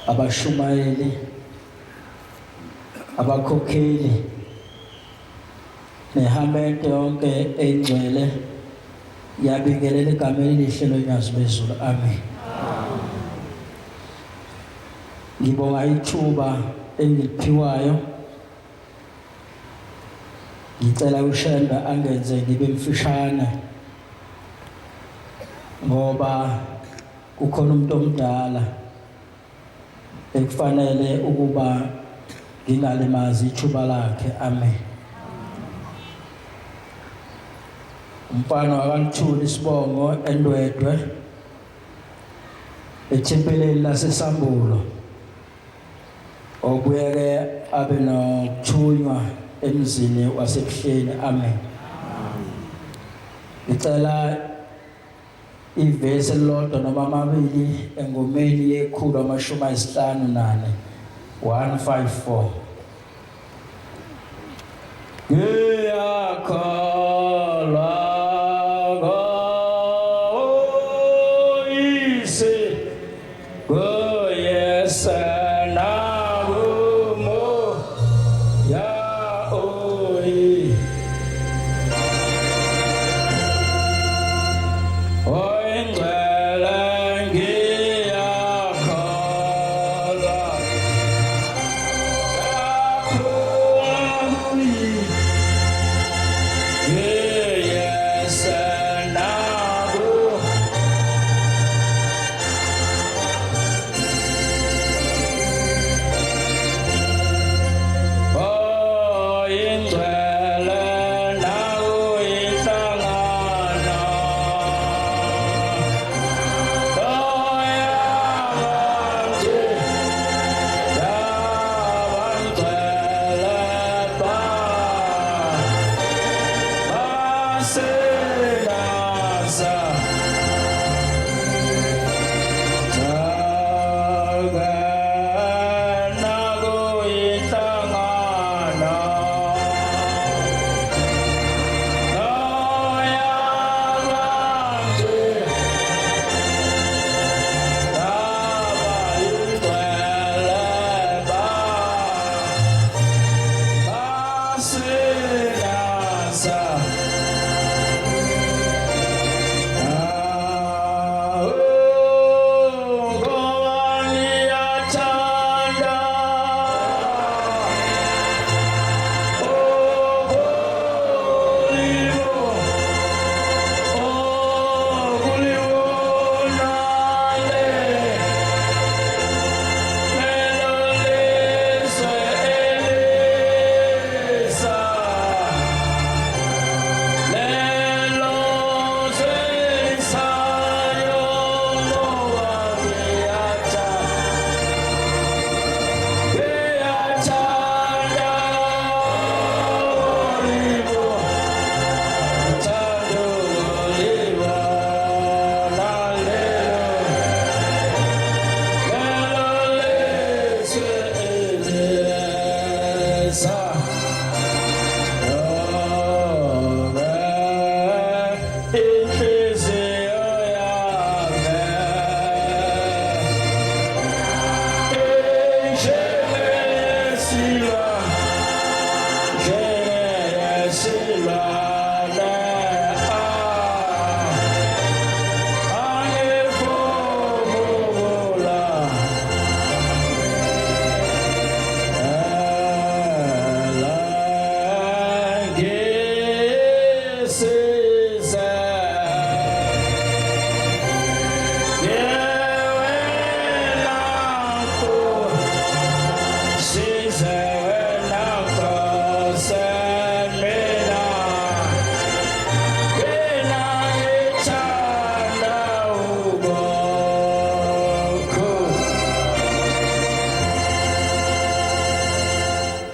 abashumayeli, abakhokheli, nehamete yonke engcwele yabingelela egameni elihle lonyazi bezulu. Amen. Ngibonga ithuba engiliphiwayo. Ngicela uShemba angenze ngibe mfishane ngoba kukhona umuntu omdala ekufanele ukuba ngingalimazi ithuba lakhe. Amen. Umfana wakanthuli Sibongo eNdwedwe ethempelini laseSambulo obuyeke abe nokuthunywa emzini waseBuhleni. Amen. Ngicela ivesi elilodwa noma amabili engomeni yekhulu amashumi ayisihlanu nane 154. Ngiyakholwa ngoyise ngoyese nakumo ya oyi oyingcwele ngiyakholwa ngiyese nakumo oyingcwele nakuyihlangana oyabanje yabangcwele baselasa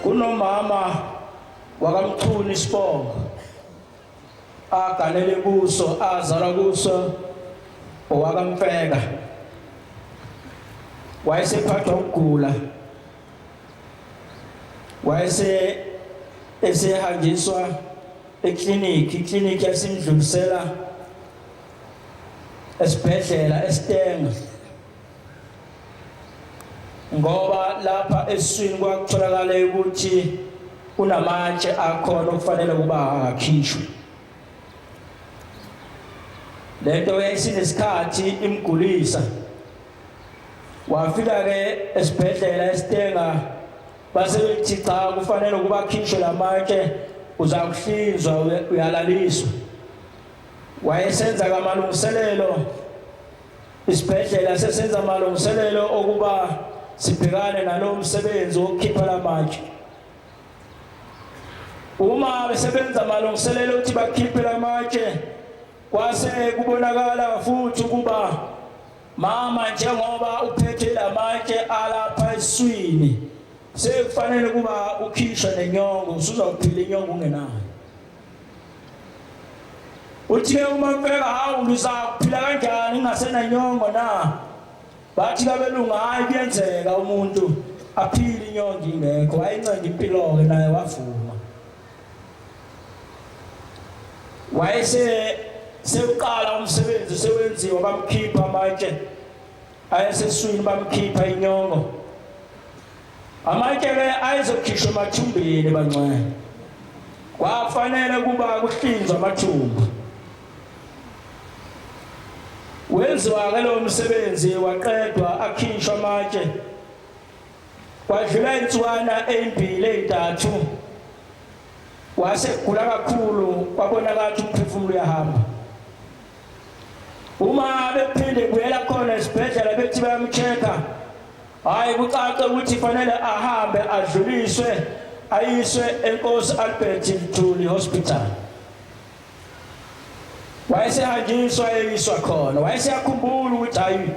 kunomama wakamthuni Sibongo aganele kuso azalwa kuso owakamfeka wayesephathwa ukugula esehanjiswa ikliniki yasimdlulisela esibhedlela eStenga ngoba lapha eswini kwakutholakala ukuthi kunamatshe akhona okufanele kuba akhishwe. Lento yayisinesikhathi imgulisa. Wafika ke esibhedlela eStenga basebethi cha kufanele kuba khishwe lamatshe uzakuhlinzwa uyalaliswa. Wayesenza kamalungiselelo isibhedlela sesenza amalungiselelo okuba sibhekane nalo msebenzi wokukhipha lamatshe. Uma besebenza amalungiselelo ukuthi bakhiphe lamatshe kwase kubonakala futhi ukuba mama njengoba uphethe lamatshe alapha eswini sekufanele kuba ukhishwe nenyongo usuzawuphila inyongo ungenayo. Uthi ke uma mfeka hawu ngizakuphila kanjani ngasena nyongo na? Bathi kabelungu hayi kuyenzeka umuntu aphile inyongo ingekho. Wayincenge impilo ke naye wavuma. Wayese sekuqala umsebenzi sewenziwa bamkhipha amatshe ayeseswini bamkhipha inyongo. Amatshe ke ayezokhishwa emathumbeni bancane. Kwafanele kuba kuhlinzwa amathumbu. Wenziwa ke lo msebenzi waqedwa akhishwa amatshe. Kwadlula insukwana ezimbili ezintathu. Wasegula kakhulu kwabonakala ukuthi umphefumulo uyahamba. Uma bephinde kuyela khona esibhedlela bethi bayamcheka hayi kucace ukuthi fanele ahambe adluliswe ayiswe eNkosi Albert Mthuli Hospital. Wayesehanjiswa eyiswa khona. Wayeseyakhumbula ukuthi hayi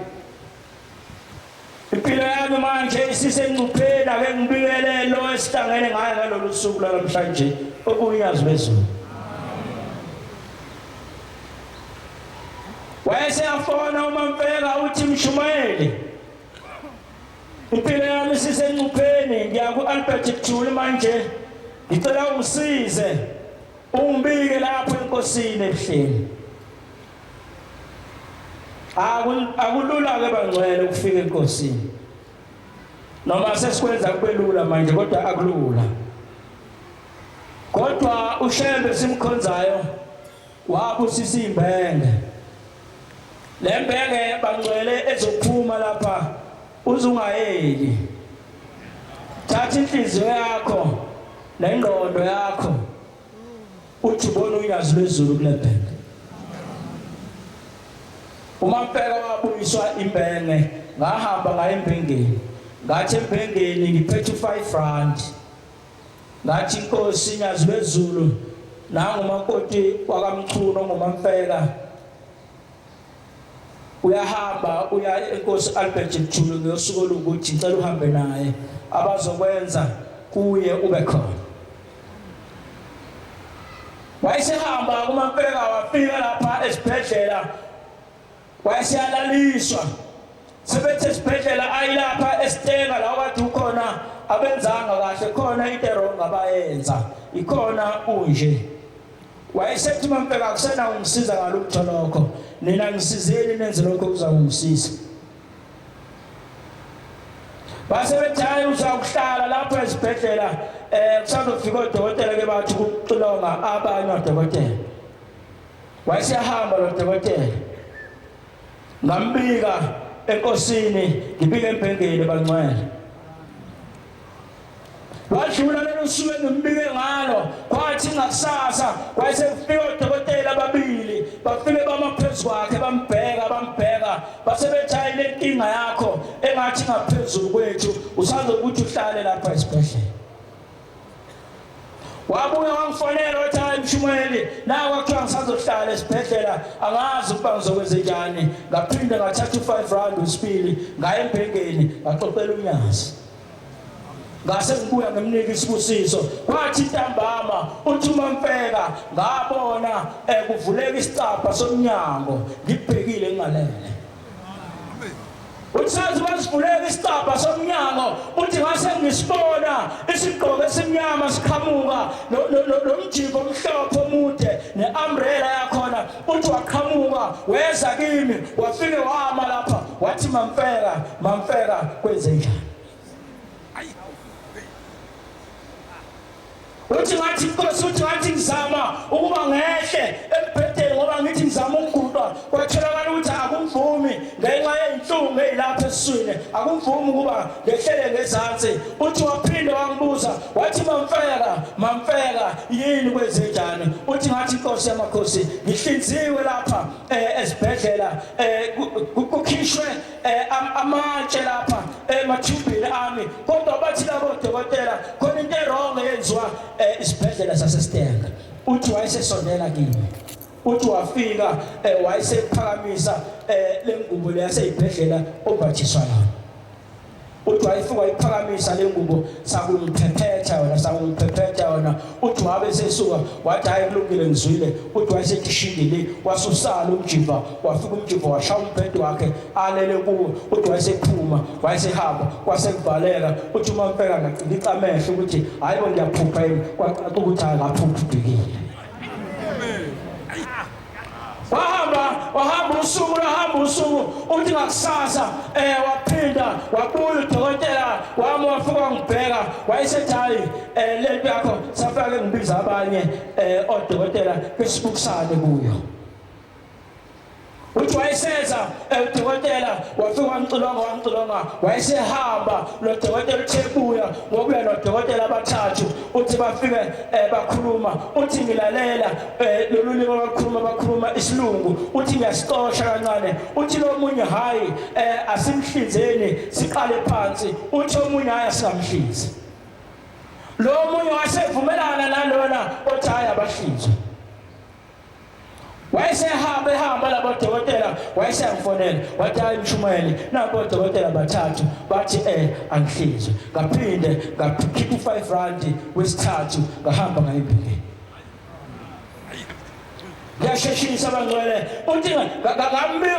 impilo yami manje isisengcupheni ake ngibikele lo esihlangene ngaye ngalolu suku namhlanje okunyazi bezulu. Wayeseyafona uma mfeka uthi Mshumayeli impilo yami isisengcupheni ngiya ku Albert Mthuli manje ngicela ungisize ungibike lapho enkosini ebuhleni. Akulula ke bangcwele ukufika enkosini. Noma sesikwenza kube lula manje kodwa akulula. Kodwa uShembe simkhonzayo wabusisa imbenge. Le mbenge bangcwele ezophuma lapha uzungayeli. Thatha inhliziyo yakho nengqondo yakho uthi bona uyazi lwezulu kule mbenge. Uma mfeka wabuyiswa imbenge ngahamba ngaye embengeni. Ngathi embengeni ngiphethe 5 rand. Ngathi inkosi nyazi lwezulu nangu umakoti wakamchuno ngomamfeka uyahamba uya eNkosi Albert Mthuli ngosuku lokuthi ngicela uhambe naye abazokwenza kuye ube khona. Wayesehamba kumamfeka wafika lapha esibhedlela. Wayeseyalaliswa sebethe esibhedlela ayilapha eStenga la kade ukhona abenzanga kahle khona into eronga bayenza ikhona unje. Wayesethi mamfeka kusena ungisiza ngalokho lokho nina ngisizeni nenze lokho kuzangisiza. Base bethayi uzakuhlala lapha esibhedlela kusazofika odokotela ke bathi ukuxilonga abanye odokotela. Wayesehamba lo dokotela ngambika enkosini ngibike embengeni bangcwele. Wadlula lelo suku engimbike ngalo kwathi ngakusasa kwayesefika odokotela ababili bafike bamaphezulu kwakhe bambheka basebethi le nkinga yakho engathi ngaphezulu kwethu usazokuthi uhlale lapha esibhedlela. Wabuya wangifonela wathi hayi Mshumayeli nawe kwakuthiwa ngisazohlala esibhedlela angazi ukuba ngizokwenza njani. Ngaphinde ngathatha 5 rand usibili ngaye embengeni ngaxoxela unyazi. Ngase ngibuya ngemnika isibusiso kwathi ntambama uthi umamfeka ngabona kuvuleka isicapha somnyango ngibhekile ngalele. Utsazi basivuleka isicapha somnyango uthi ngase ngisibona isigqoko esimnyama siqhamuka nomjiko omhlophe omude neumbrella yakhona uthi waqhamuka weza kimi wafike wama lapha wathi mamfeka kwenze njani. uthi ngathi inkosi uthi ngathi ngizama ukuba ngehle embhedeni ngoba ngithi ngizama ukuguqa kwatholakala ukuthi akumvumi ngenxa yeinhlungu ezilapha esiswini akumvumi ukuba ngehlele ngezansi uthi waphinda wangibuza wathi mamfeka yini kwenzenjani uthi ngathi inkosi yamakhosi ngihlinziwe lapha esibhedlela kukhishwe amatshe lapha emathubini ami kodwa bathi labo dokotela khona into wrong eyenziwa isibhedlela saseStenga uthi wayesesondela kimi uthi wafika wayesephakamisa lengubo leyaseyibhedlela obathiswa yona uthi wayefika wayiphakamisa lengubo sakungiphepheta wona uthi wabe sesuka wathi hayi kulungile ngizwile uthi wayesethishindile wasusala umjiva wafika umjiva washaya umbhede wakhe alele kuwo uthi wayesephuma wayesehamba kwasekuvaleka uthi uMamfeka ngaqinisa amehlo ukuthi hayibo ngiyaphupha yini kwacaca ukuthi akaphuphi ubhekile wahamba usuku uthi ngakusasa waphinda wabuya udokotela wami wafika wangibheka wayesethi hayi lento yakho safake ngibiza abanye odokotela besibukusane kuyo uthi wayeseza udokotela wafika wangixilonga wayesehamba lo dokotela uthebuya ngokuya nodokotela abathathu uthi bafike bakhuluma uthi ngilalela lolulimo bakhuluma isilungu uthi ngiyasixosha kancane uthi lo munye hayi asimhlinzeni siqale phansi uthi omunye hayi asingamhlinzi lo munye wasevumelana nalona othi hayi abahlinzwe wayesehamba labo dokotela wayesangifonela wathi hayi Mshumayeli nabo odokotela bathathu bathi angihlinzwe ngaphinde ngakhipha R5 wesithathu ngahamba ngayimbili ngiyasheshisa abangcwele uthi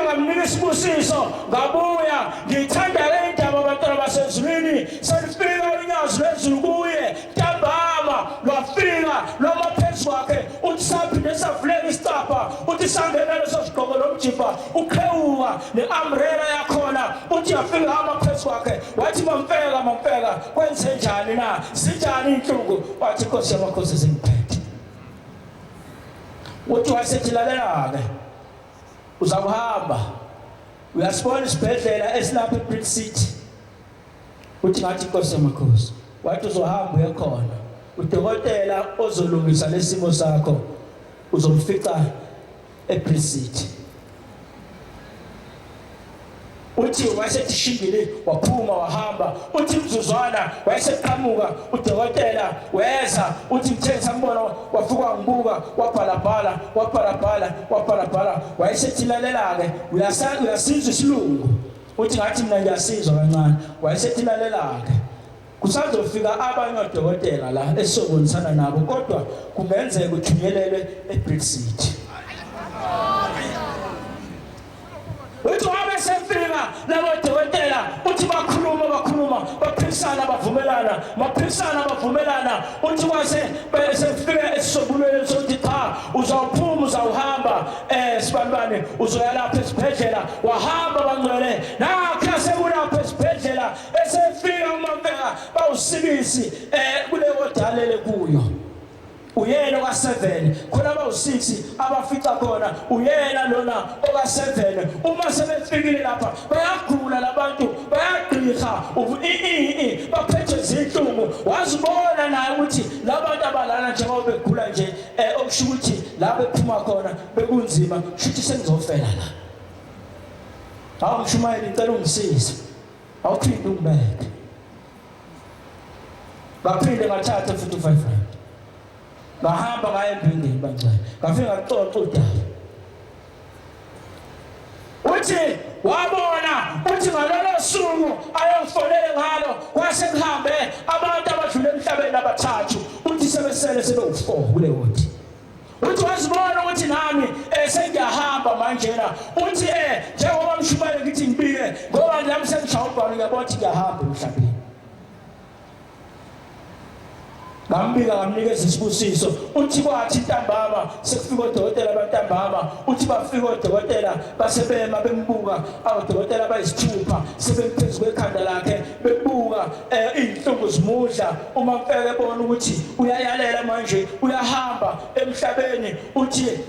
ngamnika isibusiso ngabuya ngithanda le ndaba abantwana basezulwini selifika unyazo lwezulu kuye ntambama lwafika loma phezu kwakhe uthi saphinde savuleka isicapha uthi sangena leso sigqoko lomjiva ukhewuka ne-umbrella yakhona uthi yafika hamba phezu kwakhe wathi Mamfeka kwenze njani na zinjani inhlungu wathi inkosi yamakhosi zingiphethe uthi wasethi lalela-ke uzawuhamba uyasibona isibhedlela esilapha eBrick City uthi ngathi inkosi yamakhosi wathi uzohamba uye khona udokotela ozolungisa lesimo sakho uzomfica eBrick City uthi wayesethishindile waphuma wahamba uthi mzuzwana wayeseqhamuka udokotela weza uthi ngithengisa ngibona wafika wangibuka wabhalabhala wayesethi lalela-ke uyasizwa isilungu uthi ngathi mina ngiyasizwa kancane wayesethi lalela-ke kusazofika abanye odokotela la esizobonisana nabo kodwa kungenzeka uthunyelelwe eBrick City uthi wabe sefika labo dokotela uthi bakhuluma baphikisana bavumelana uthi kwase sefika esisobulweni sokuthi cha uzawuphuma uzawuhamba sibanibane uzoya lapha esibhedlela wahamba bangcwele nakho sekulapha esibhedlela esefika uMamfeka bawusikisi kuleyo dalele kuyo uyena oka7 khona abawu6 abafica khona uyena lona oka7 uma sebefikile lapha bayagula labantu bayagqirha baphethe izinhlungu wazibona naye ukuthi labantu abalana njengoba begula nje okusho ukuthi la bephuma khona bekunzima shuthi sengizofela la hawu Mshumayeli ngicela ungisize awuphinde ungibeke baphinde ngathatha futhi u5 ngahamba ngaye embingeni bancane ngafika ngaxoxa udaba uthi wabona uthi ngalolo suku ayongifonele ngalo kwase kuhambe abantu abadlule emhlabeni abathathu uthi sebesele sebewu4 kuleyo nto uthi wazibona ukuthi nami sengiyahamba manjena uthi njengoba Mshumayeli ngithi ngibike ngoba nami sengishaya ubhalo ngiyabona ukuthi ngiyahamba emhlabeni ngambika ngamnikeza isibusiso uthi kwathi ntambama sekufika odokotela abantambama uthi bafika odokotela basebema bembuka odokotela bayisithupha sebemphezu kwekhanda lakhe bebuka izinhlungu uzumudla uma mfeke bona ukuthi uyayalela manje uyahamba emhlabeni uthi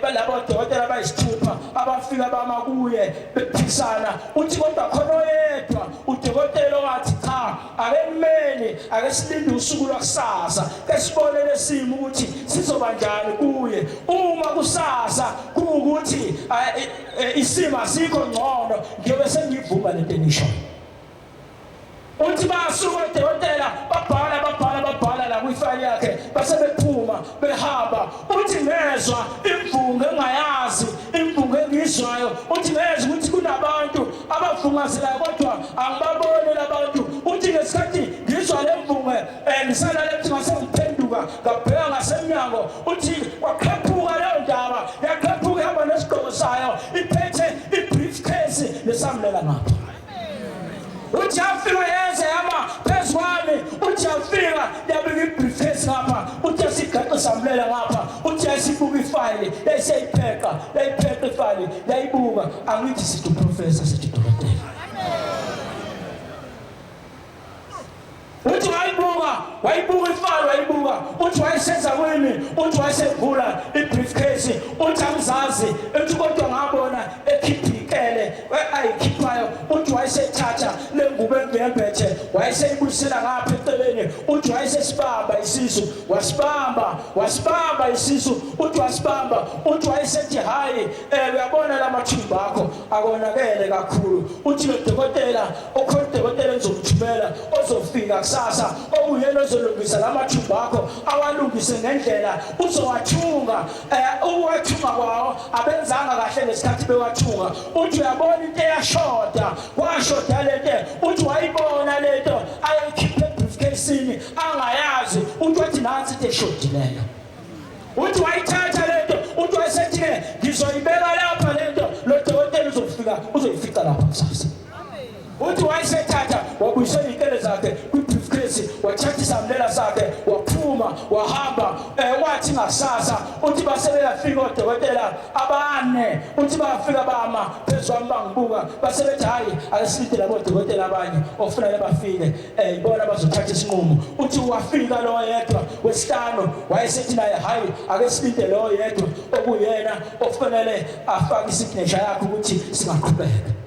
balabo dokotela bayisithupha abafika bama kuye bephikisana uthi kodwa khona oyedwa udokotela wathi cha akemeli akesilinde usuku lwakusasa kesibone lesimo ukuthi sizoba njani kuye uma kusasa kuukuthi isimo asikho ngcono ngiyobe sengivuma lento enisho uthi basuka odokotela babhala la kwifile yakhe base bephuma behamba uthi ngezwa imvunga engayazi imvunga engizwayo uthi ngezwa ukuthi kunabantu abavungazelayo kodwa angibaboni labantu uthi ngesikhathi ngizwa lemvunga ngisala lethi ngasengiphenduka ngabheka ngasemnyango uthi waqhaphuka leyo ndaba yaqhaphuka ihamba nesigqoko sayo iphethe i-briefcase lesamlela ngapha uthi afika yenze yama phezu kwami uthi afika yabika i-briefcase ngapha uthi asigaxe samlela ngapha uthi asibuka ifile yayiseyipheka ifile yayibuka angithi sithi uprofessor sithi dokotela uthi wayibuka ifile wayibuka uthi wayisenza kwini uthi wayesevula i-briefcase uthi angizazi ethi kodwa ngabona ekhiphikele ayikhiphayo uthi wayesethatha lengubo engiyembethe wayeseyibuyisela ngapha eceleni uthi wayesesibamba isisu wasibamba isisu uthi wasibamba uthi wayesethi hayi uyabona lamathumba akho akonakele kakhulu uthi lo dokotela okhodokotela ozomthumela ozofika kusasa okuyena ozolungisa lamathumba akho awalungise ngendlela uzowathunga uwathunga kwawo abenzanga kahle ngesikhathi bewathunga uthi uyabona into eyashoda washoda lento uthi wayibona lento ayikhiphe briefcase angayazi uthi wathi nansi into eshodileyo uthi wayithatha lento uthi wayesethi ngizoyibeka lapha lento lo dokotela uzoyifica lapha kusasa uthi wayesethatha wabuyisela inkele zakhe kwi-briefcase wathatha isamlela sakhe waphuma wahamba wathi ngasasa uthi basebeyafika odokotela abane uthi bafika bama phezu kwami bangibuka basebethi hayi akesilinde labo odokotela abanye ofanele bafike ibona bazothatha isinqumo uthi wafika lo yedwa wesihlanu wayesethi naye hayi akesilinde lo yedwa okuyena ofanele afake isignature yakhe ukuthi singaqhubeka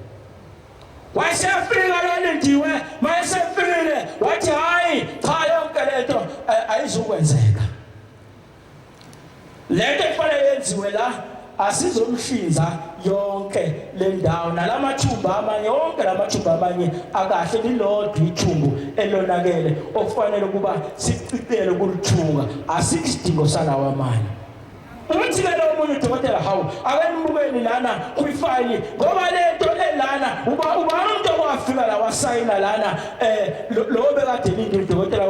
wayesefika lo lindiwe mayesefikile wathi hayi cha yonke lento ayizokwenzeka lento efanele yenziwe la asizomhlinza yonke le ndawo nalamathumba amanye yonke lamathumba amanye akahle lilodwa ithumbu elonakele ofanele kuba sicicele kulithunga asikisidingo salawa amanye uthi ke lo munye udokotela hawu akenibukeni lana kwifile ngoba lento elana uba umuntu okwafika la wasayina lana lo bekade lindi udokotela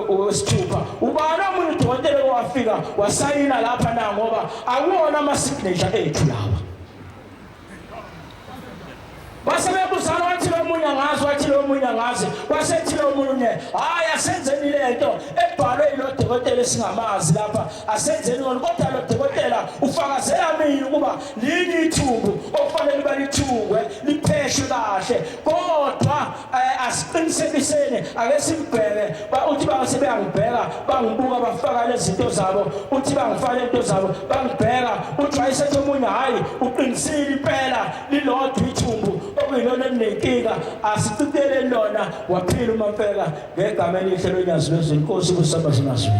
wesithupha uba nomunye udokotela owafika wasayina lapha na ngoba akuwona ama signature ethu lawa basebebuzana wathi lo munye angazi wathi lo munye angazi wasethi lo munye hayi asenzeni lento ebhalwe yilo dokotela singamazi lapha asenzeni ngoni kodwa lo dokotela ufakazela mina ukuba lini ithumbu okufanele balithungwe lipheshwe kahle kodwa asiqinisekiseni ake simbheke uthi basebeyangibheka bangibuka bafaka lezi zinto zabo uthi bangifaka lento zabo bangibheka uthi wayesethi omunye hayi uqinisile impela lilodwa ithumbu okuyilona elinenkinga asicitele lona waphila uMamfeka ngegama elihle lonyazi lwezwe inkosi kusaba sinaswe